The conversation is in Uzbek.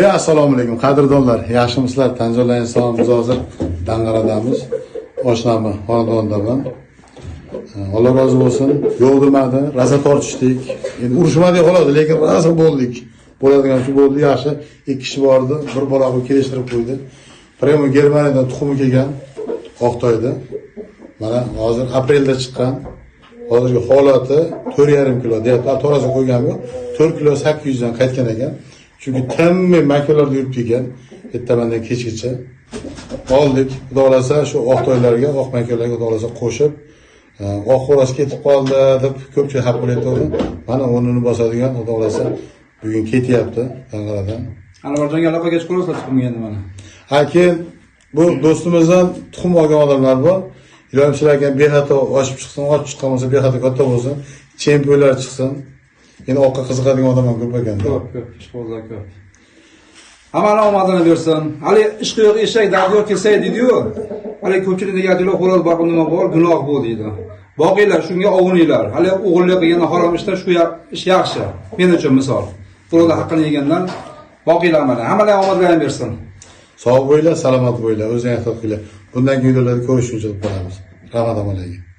Assalomu alaykum qadrdonlar. Yaxshimisizlar? Tanzila insonimiz hozir Danqaradamiz. Oshnami xonadondaman. Alloh rozi bo'lsin. Yo'q demadi, raza tortishdik. Endi urushmadik xolos, lekin raza bo'ldik. Bo'ladigan shu bo'ldi, yaxshi. 2 kishi bordi, bir bola qilib kelishtirib qo'ydi. Primo Germaniyadan tuxumi kelgan Oqtoyda. Mana hozir aprelda chiqqan. Hozirgi holati 4,5 kilo deyapti. To'g'risi qo'yganim yo'q. 4 kilo 800 dan qaytgan ekan. Chunki tammi makkalarda yurib kelgan. Ertamandan kechgacha oldik. Xudo xolasa shu Oqtoylarga, oq makkalarga xudo xolasa qo'shib, oq xo'roz ketib qoldi deb ko'pchilik xafa bo'layotdi. Mana o'rnini bosadigan xudo xolasa bugun ketyapti Danqaradan. Anvarjonga aloqaga chiqaverasizlar tuxumga endi mana. Keyin bu do'stimizdan tuxum olgan odamlar bor. Ilohim sizlarga bexato oshib chiqsin, och chiqqan bo'lsa bexato katta bo'lsin, chempionlar chiqsin. Endi oqqa qiziqadigan odam ham ko'p ekan. Ko'p, ishqibozlar ko'p. Hamma omadini bersin. Hali ishqi yo'q eshak dardi yo'q kelsa deydi-yu. Hali ko'pchilik negativlar xo'roz boqib nima bor, gunoh bu deydi. Boqinglar, shunga ovuninglar. Hali o'g'illik qilgan harom ishda shu ish yaxshi. Men uchun misol. Birovlar haqqini yegandan boqinglar mana. Hammalarga omadlarini bersin. Sog' bo'linglar, salomat bo'linglar, o'zingizni ehtiyot qiling. Bundan keyin videolarni ko'rish uchun qolamiz. Rahmat alaykum.